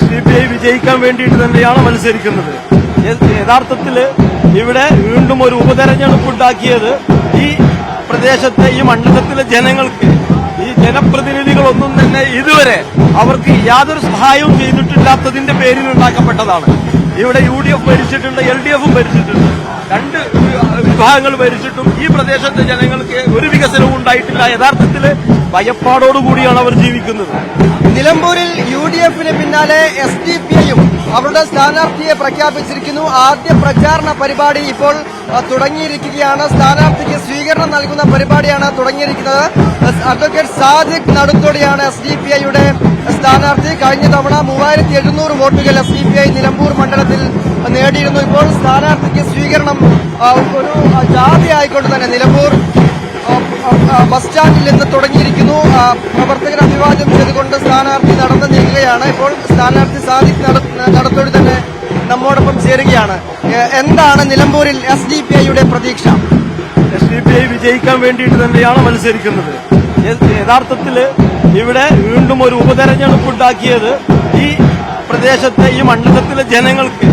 SDPI വിജയിക്കാൻ വേണ്ടിയിട്ട് തന്നെയാണ് മത്സരിക്കുന്നത്. യഥാർത്ഥത്തിൽ ഇവിടെ വീണ്ടും ഒരു ഉപതെരഞ്ഞെടുപ്പ് ഉണ്ടാക്കിയത് ഈ പ്രദേശത്തെ ഈ മണ്ഡലത്തിലെ ജനങ്ങൾക്ക് ഈ ജനപ്രതിനിധികളൊന്നും തന്നെ ഇതുവരെ അവർക്ക് യാതൊരു സഹായവും ചെയ്തിട്ടില്ലാത്തതിന്റെ പേരിൽ ഉണ്ടാക്കപ്പെട്ടതാണ്. ഇവിടെ UDF ഭരിച്ചിട്ടുണ്ട്, LDF ഭരിച്ചിട്ടുണ്ട്, രണ്ട് വിഭാഗങ്ങൾ ഭരിച്ചിട്ടും ഈ പ്രദേശത്തെ ജനങ്ങൾക്ക് ഒരു വികസനവും ഉണ്ടായിട്ടില്ല. യഥാർത്ഥത്തിൽ ഭയപ്പാടോടുകൂടിയാണ് അവർ ജീവിക്കുന്നത്. നിലമ്പൂരിൽ UDFന് പിന്നാലെ SDPIയും അവരുടെ സ്ഥാനാർത്ഥിയെ പ്രഖ്യാപിച്ചിരിക്കുന്നു. ആദ്യ പ്രചാരണ പരിപാടി ഇപ്പോൾ തുടങ്ങിയിരിക്കുകയാണ്. സ്ഥാനാർത്ഥിക്ക് സ്വീകരണം നൽകുന്ന പരിപാടിയാണ് തുടങ്ങിയിരിക്കുന്നത്. അഡ്വക്കേറ്റ് സാദിഖ് നടുത്തോടിയാണ് SDPIയുടെ സ്ഥാനാർത്ഥി. കഴിഞ്ഞ തവണ 3700 വോട്ടുകൾ SDPI നിലമ്പൂർ മണ്ഡലത്തിൽ നേടിയിരുന്നു. ഇപ്പോൾ സ്ഥാനാർത്ഥിക്ക് സ്വീകരണം ഒരു ജാഥ ആയിക്കൊണ്ട് തന്നെ നിലമ്പൂർ ബസ് സ്റ്റാൻഡിൽ നിന്ന് തുടങ്ങിയിരിക്കുന്നു. പ്രവർത്തകർ അഭിവാദ്യം ചെയ്തുകൊണ്ട് സ്ഥാനാർത്ഥി നടന്നു നീങ്ങുകയാണ്. ഇപ്പോൾ സ്ഥാനാർത്ഥി സാദിഖ് നടത്തോടി തന്നെ നമ്മോടൊപ്പം ചേരുകയാണ്. എന്താണ് നിലമ്പൂരിൽ SDPIയുടെ പ്രതീക്ഷ? SDPI വിജയിക്കാൻ വേണ്ടിയിട്ട് തന്നെയാണ് മത്സരിക്കുന്നത്. യഥാർത്ഥത്തിൽ ഇവിടെ വീണ്ടും ഒരു ഉപതെരഞ്ഞെടുപ്പ് ഉണ്ടാക്കിയത് ഈ പ്രദേശത്തെ ഈ മണ്ഡലത്തിലെ ജനങ്ങൾക്ക്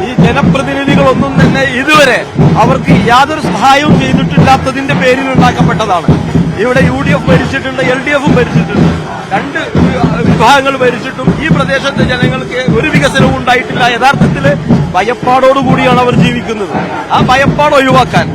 ഈ ജനപ്രതിനിധികളൊന്നും തന്നെ ഇതുവരെ അവർക്ക് യാതൊരു സഹായവും ചെയ്തിട്ടില്ലാത്തതിന്റെ പേരിൽ ഉണ്ടാക്കപ്പെട്ടതാണ്. ഇവിടെ UDF ഭരിച്ചിട്ടുണ്ട്, LDF ഭരിച്ചിട്ടുണ്ട്, രണ്ട് വിഭാഗങ്ങൾ ഭരിച്ചിട്ടും ഈ പ്രദേശത്തെ ജനങ്ങൾക്ക് ഒരു വികസനവും ഉണ്ടായിട്ടില്ല. യഥാർത്ഥത്തിൽ ഭയപ്പാടോടുകൂടിയാണ് അവർ ജീവിക്കുന്നത്. ആ ഭയപ്പാട് ഒഴിവാക്കാൻ,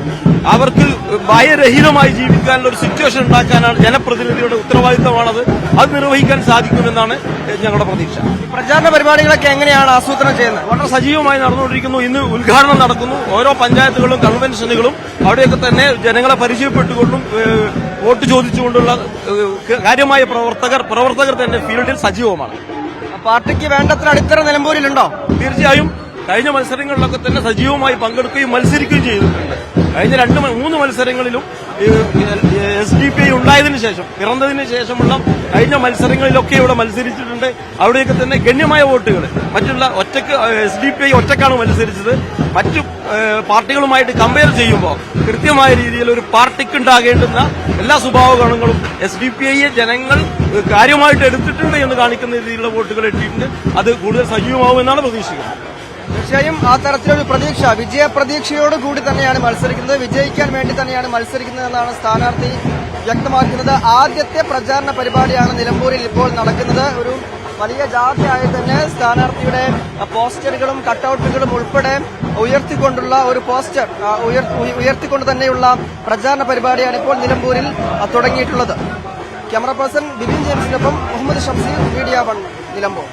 അവർക്ക് ഭയരഹിതമായി ജീവിക്കാനുള്ള ഒരു സിറ്റുവേഷൻ ഉണ്ടാക്കാനാണ് ജനപ്രതിനിധിയുടെ ഉത്തരവാദിത്തമാണത്. അത് നിർവഹിക്കാൻ സാധിക്കുമെന്നാണ് ഞങ്ങളുടെ പ്രതീക്ഷ. പ്രചാരണ പരിപാടികളൊക്കെ എങ്ങനെയാണ് ആസൂത്രണം ചെയ്യുന്നത്? വളരെ സജീവമായി നടന്നുകൊണ്ടിരിക്കുന്നു. ഇന്ന് ഉദ്ഘാടനം നടക്കുന്നു. ഓരോ പഞ്ചായത്തുകളും കൺവെൻഷനുകളും അവിടെയൊക്കെ തന്നെ ജനങ്ങളെ പരിചയപ്പെട്ടുകൊണ്ടും വോട്ട് ചോദിച്ചുകൊണ്ടുള്ള കാര്യമായ പ്രവർത്തകർ തന്നെ ഫീൽഡിൽ സജീവമാണ്. പാർട്ടിക്ക് വേണ്ടത്ര അടിത്തറ നിലമ്പൂരിലുണ്ടോ? തീർച്ചയായും കഴിഞ്ഞ മത്സരങ്ങളിലൊക്കെ തന്നെ സജീവമായി പങ്കെടുക്കുകയും മത്സരിക്കുകയും ചെയ്തിട്ടുണ്ട്. കഴിഞ്ഞ 2-3 മത്സരങ്ങളിലും SDPI ഉണ്ടായതിനു ശേഷം, പിറന്നതിന് ശേഷമുള്ള കഴിഞ്ഞ മത്സരങ്ങളിലൊക്കെ ഇവിടെ മത്സരിച്ചിട്ടുണ്ട്. അവിടെയൊക്കെ തന്നെ ഗണ്യമായ വോട്ടുകൾ മറ്റുള്ള SDPI ഒറ്റക്കാണ് മത്സരിച്ചത്. മറ്റു പാർട്ടികളുമായിട്ട് കമ്പയർ ചെയ്യുമ്പോൾ കൃത്യമായ രീതിയിൽ ഒരു പാർട്ടിക്ക് ഉണ്ടാകേണ്ടുന്ന എല്ലാ സ്വഭാവ ഗുണങ്ങളും SDPIയെ ജനങ്ങൾ കാര്യമായിട്ട് എടുത്തിട്ടുണ്ട് എന്ന് കാണിക്കുന്ന രീതിയിലുള്ള വോട്ടുകൾ എത്തിയിട്ടുണ്ട്. അത് കൂടുതൽ സജീവമാവുമെന്നാണ് പ്രതീക്ഷിക്കുന്നത്. തീർച്ചയായും ആ തരത്തിലൊരു പ്രതീക്ഷ, വിജയപ്രതീക്ഷയോടുകൂടി തന്നെയാണ് മത്സരിക്കുന്നത്, വിജയിക്കാൻ വേണ്ടി തന്നെയാണ് മത്സരിക്കുന്നത് എന്നാണ് സ്ഥാനാർത്ഥി വ്യക്തമാക്കുന്നത്. ആദ്യത്തെ പ്രചാരണ പരിപാടിയാണ് നിലമ്പൂരിൽ ഇപ്പോൾ നടക്കുന്നത്. ഒരു വലിയ ജാഥയായി തന്നെ സ്ഥാനാർത്ഥിയുടെ പോസ്റ്ററുകളും കട്ടൌട്ടുകളും ഉൾപ്പെടെ ഉയർത്തിക്കൊണ്ടുള്ള ഒരു പോസ്റ്റർ ഉയർത്തിക്കൊണ്ട് തന്നെയുള്ള പ്രചാരണ പരിപാടിയാണ് ഇപ്പോൾ നിലമ്പൂരിൽ തുടങ്ങിയിട്ടുള്ളത്. ക്യാമറ പേഴ്സൺ ബിബിൻ ജെയിംസിനൊപ്പം മുഹമ്മദ് ഷംസീർ, മീഡിയ 1 നിലമ്പൂർ.